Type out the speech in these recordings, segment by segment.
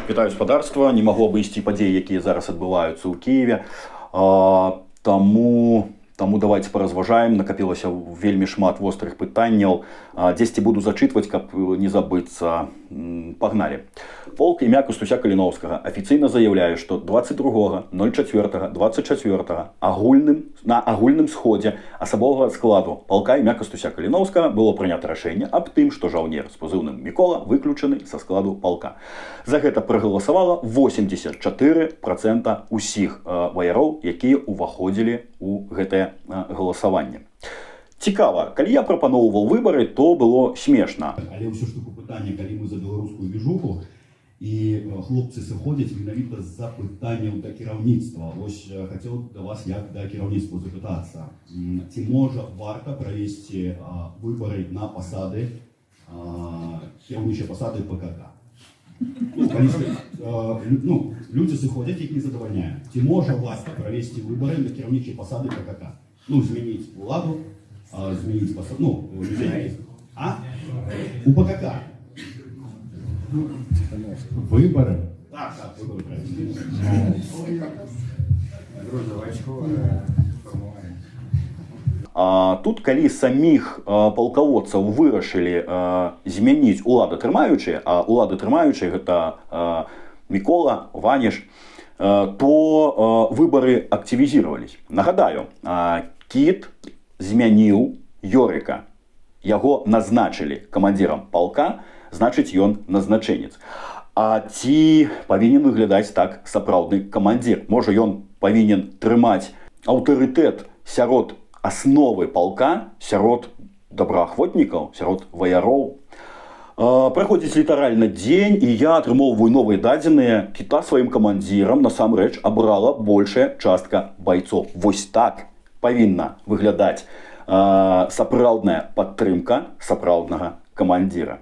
Вітаю спадарства, не магло абысці падзеі, якія зараз адбываюцца ў Кіеве. Таму давайте паразважаем, накапілася вельмі шмат вострых пытанняў. Дзесьці буду зачытваць, каб не забыцца. Пагналі. Полк імя Костуся Каліновскага афіцыйна заяўляе, што 22.04.24 на агульным сходзе асабовага складу полка імя Костуся Каліновскага было прынята рашэнне аб тым, што жаўнер з пазыўным Мікола выключаны са складу полка. За гэта прагаласавала 84% усіх ваяроў, якія ўваходзілі ў гэтае галасаванне. Цікава, калі я прапаноўваў выбары, то было смешна. Але ўсё ж таки пытанне, калі мы за беларускую движуху, і хлопцы сыходзяць менавіта з-за пытанняў да кіраўніцтва. Вось хацеў да вас як да кіраўніцтва запытацца. Ці можа варта правесці выбары на пасады, кіраўнічыя пасады ПКК? Людзі сыходзяць, іх не задавальняе. Ці можа варта правесці выбары на кіраўнічыя пасады ПКК? Змяніць уладу, змяніць пасаду, у ПКК. Выборы? Так, выборы правильно. Тут, калі саміх палкаводцаў вырашылі змяніць уладатрымаючыя, а уладатрымаючыя гэта Мікола, Ваніш, то выборы актывізировались. Нагадаю, Кіт змяніў Йорыка. Яго назначылі камандзірам полка, значыць ён назначэнец. А ці павінен выглядаць так сапраўдны камандзір? Можа, ён павінен трымаць аўтарытэт сярод асновы полка, сярод добраахвотнікаў, сярод ваяроў. Праходзіць літаральна дзень, і я атрымоўваю новыя дадзеныя. Кіта сваім камандзірам насамрэч абрала большая частка байцоў. Вось так павінна выглядаць сапраўдная падтрымка сапраўднага камандзіра.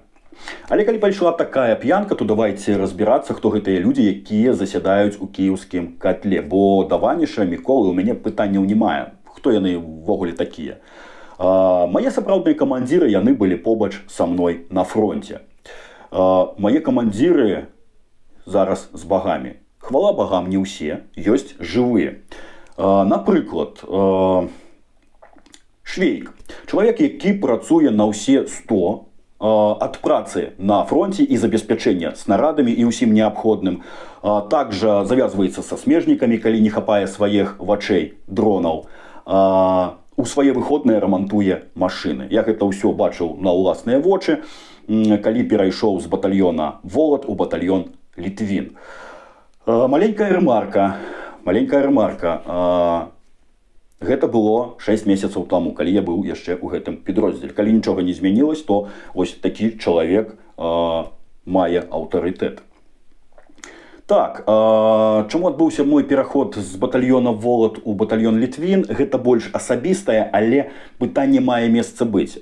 Але калі пайшла такая п'янка, то давайте разбірацца, хто гэтыя людзі, якія засядаюць у кіеўскім котле. Бо да Ваніша, Міколы ў мяне пытанняў не мае. Хто яны ўвогуле такія? Мае сапраўдныя камандзіры, яны былі побач са мной на фронте. Мае камандзіры зараз з багамі. Хвала багам, не ўсе, ёсць жывыя. Напрыклад, Швейк. Чалавек, які працуе на ўсе 100 ад працы на фронте і забеспячэння снарадамі і ўсім неабходным. Также завязваецца са смежнікамі, калі не хапае сваіх вачэй дронаў. У свае выходныя рамантуе машыны. Я гэта ўсё бачыў на ўласныя вочы, калі перайшоў з батальёна Волат у батальён Літвін. Маленькая ремарка. Гэта было 6 месяцаў таму, калі я быў яшчэ ў гэтым підроздзеле. Калі нічога не змянілось, то вось такі чалавек мае аўтарытэт. Так, чаму адбыўся мой пераход з батальёна Волат у батальён Літвін? Гэта больш асабістае, але пытанне мае месца быць.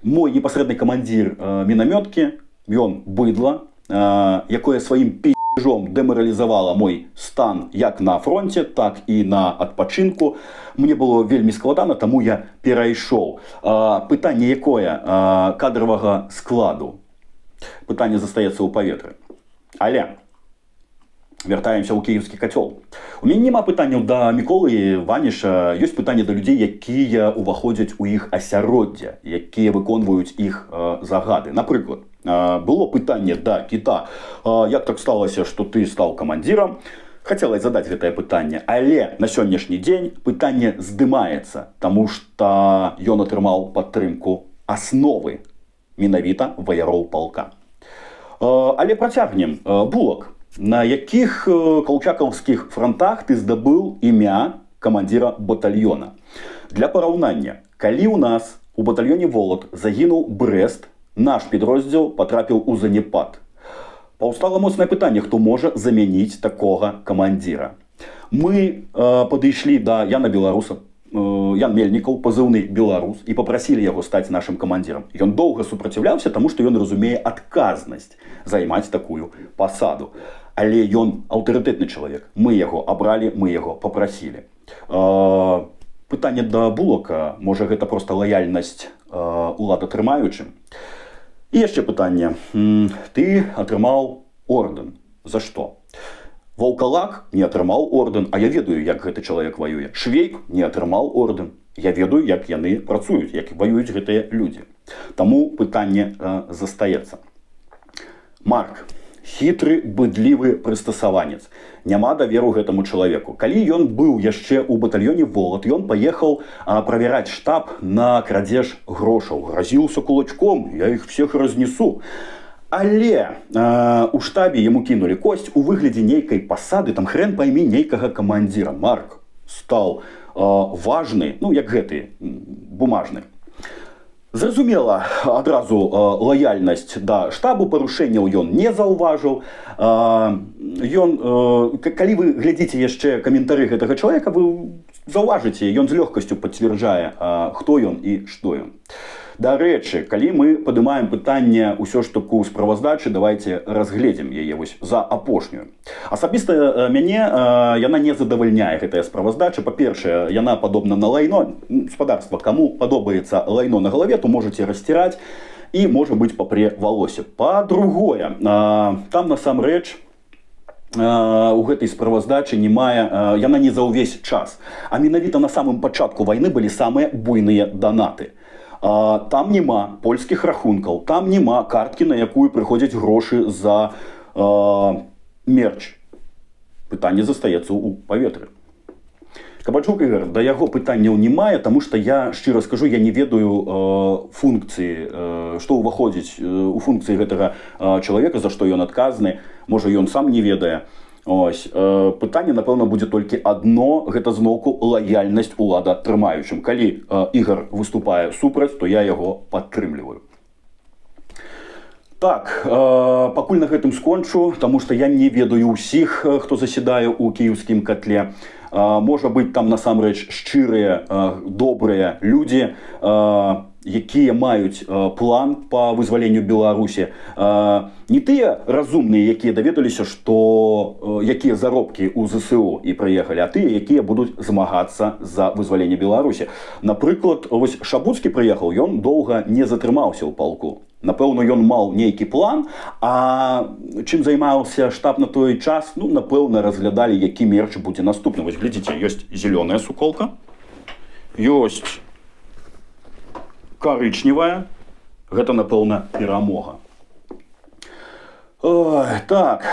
Мой непасрэдны камандзір мінамёткі, ён быдла, якое сваім пиздежом дэмаралізавала мой стан як на фронте, так і на адпачынку. Мне было вельмі складана, таму я перайшоў. Пытанне якое? Кадравага складу. Пытанне застаецца ў паветры. Але вяртаемся ў кіеўскі кацёл. У мяне няма пытанняў да Міколы і Ваніша. Ёсць пытанне да людзей, якія ўваходзяць у іх асяроддзя, якія выконваюць іх загады. Напрыклад, было пытанне да Кіта. Як так сталася, што ты стаў камандзірам? Хацелася задаць гэтае пытанне, але на сённяшні дзень пытанне здымаецца, таму што ён атрымаў падтрымку асновы менавіта ваяроў полка. Але працягнем. Булак. На якіх колчакаўскіх фронтах ты здабыў імя камандзіра батальёна? Для параўнання, калі ў нас у батальёне Волат загінуў Брэст, наш підроздзел патрапіў у занепад. Паўстала моцнае пытанне, хто можа замяніць такога камандзіра. Мы падышлі да Яна Беларуса, Ян Мельнікаў, пазыўны Беларус, і папрасілі яго стаць нашым камандзірам. Ён доўга супраціўляўся, таму што ён разумее адказнасць займаць такую пасаду. Але ён аўтарытэтны чалавек. Мы яго абралі, мы яго папрасілі. Пытанне да Булака, можа гэта проста лаяльнасць уладатрымаючым? І яшчэ пытанне. Ты атрымаў ордэн За што? Ваўкалак не атрымаў ордэн, а я ведаю, як гэты чалавек ваюе. Швейк не атрымаў ордэн. Я ведаю, як яны працуюць, як ваююць гэтыя людзі. Таму пытанне застаецца. Марк. Хітры, быдлівы прыстасаванец. Няма даверу гэтаму чалавеку. Калі ён быў яшчэ ў батальёне «Волат», ён паехаў правяраць штаб на крадзеж грошаў. Гразіўся кулачком, я іх всех разнесу. Але у штабе яму кінулі косць у выглядзе нейкай пасады, там хрен поймі нейкага камандзіра. Марк стаў важны, ну як гэты, бумажны. Зразумела, адразу лаяльнасць да штабу, парушэнняў ён не заўважыў. Калі вы глядзіце яшчэ каментары гэтага чалавека, вы заўважыце, ён з лёгкасцю пацвярджае, хто ён і што ён. Дарэчы, калі мы падымаем пытанне ўсё ж таку справаздачы, давайте разгледзім яе вось за апошнюю. Асабіста мяне яна не задавальняе, гэтая справаздача. Па-першае, яна падобна на лайно. Гаспадарства, каму падобаецца лайно на галаве, то можаце расціраць і, можа быць, папре валосе. Па-другое, там насамрэч у гэтай справаздачы яна не за ўвесь час. А менавіта на самым пачатку вайны былі самыя буйныя данаты. Там няма польскіх рахункаў, там няма карткі, на якую прыходзяць грошы за мерч. Пытанне застаецца ў паветры. Кабачук Ігор, да яго пытанняў не мае, таму што я, шчыра скажу, я не ведаю функцыі, што ўваходзіць у функцыі гэтага чалавека, за што ён адказны, можа ён сам не ведае. Ось, пытанне, напэўна, будзе толькі адно, гэта зноўку лаяльнасць улада трымаючым. Калі Ігор выступае супраць, то я яго падтрымліваю. Так, пакуль на гэтым скончу, таму што я не ведаю ўсіх, хто засядае ў кіеўскім котле. Можа быць, там насамрэч шчырыя, добрыя людзі, якія маюць план па вызваленню Беларусі. Не тыя разумныя, якія даведаліся, што якія заробкі ў ЗСУ і прыехалі, а тыя, якія будуць змагацца за вызваленне Беларусі. Напрыклад, вось Шабуцкі прыехаў, ён доўга не затрымаўся ў палку. Напэўна, ён маў нейкі план, а чым займаўся штаб на той час, ну, напэўна, разглядалі, які мерч будзе наступны. Вось глядзіце, ёсць зелёная суколка, ёсць карычневая, гэта, напэўна, перамога. Так,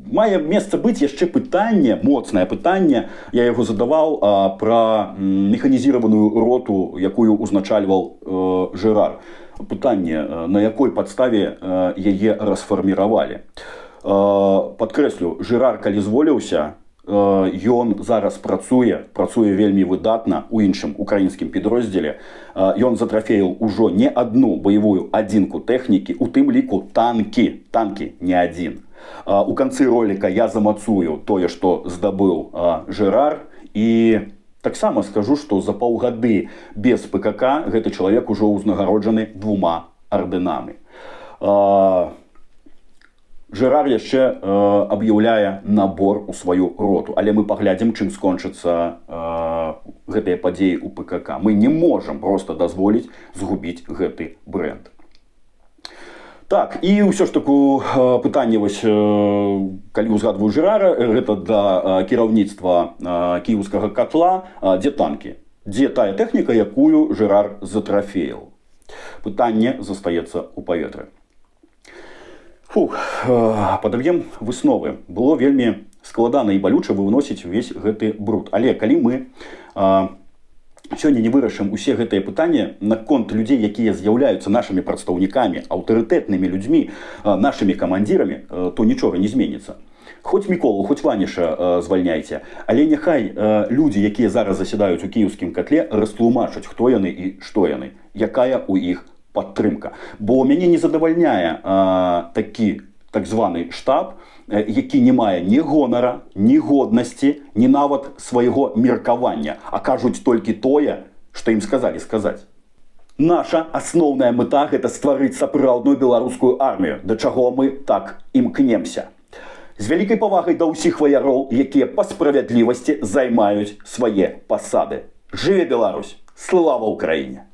мае месца быць яшчэ пытанне, моцнае пытанне, я яго задаваў пра механізіраваную роту, якую узначальваў Жэрар. Пытанне, на якой падставе яе расфарміравалі. Падкрэслю, Жэрар, калі зволіўся, ён зараз працуе вельмі выдатна ў іншым украінскім підроздзеле. Ён затрафеіў ужо не адну баявую адзінку тэхнікі, у тым ліку танкі не адзін. У канцы роліка я замацую тое, што здабыў Жэрар, і таксама скажу, што за паўгады без ПКК гэты чалавек ужо ўзнагароджаны 2 ардэнамі. Жэрар яшчэ аб'яўляе набор у сваю роту, але мы паглядзім, чым скончацца гэтыя падзеі ў ПКК. Мы не можам проста дазволіць згубіць гэты брэнд. Так, і ўсё ж таку пытанне, вось, калі узгадваю Жэрара, гэта да кіраўніцтва кіеўскага котла, дзе танкі? Дзе тая тэхніка, якую Жэрар затрафеіў? Пытанне застаецца ў паветры. Падаб'ем высновы. Было вельмі складана і балюча выносіць увесь гэты бруд. Але калі мы сёння не вырашым усе гэтыя пытанні наконт людзей, якія з'яўляюцца нашымі прадстаўнікамі, аўтарытэтнымі людзьмі, нашымі камандзірамі, то нічога не зменіцца. Хоць Міколу, хоць Ваніша звальняйце, але няхай людзі, якія зараз засядаюць у кіеўскім котле, растлумачаць, хто яны і што яны, якая ў іх падтрымка. Бо мяне не задавальняе такі так званы штаб, які не мае ні гонара, ні годнасці, ні нават свайго меркавання, а кажуць толькі тое, што ім сказалі сказаць. Наша асноўная мэта – гэта стварыць сапраўдную беларускую армію, да чаго мы так імкнемся. З вялікай павагай да ўсіх ваяроў, якія па справядлівасці займаюць свае пасады. Жыве Беларусь! Слава Ўкраіне!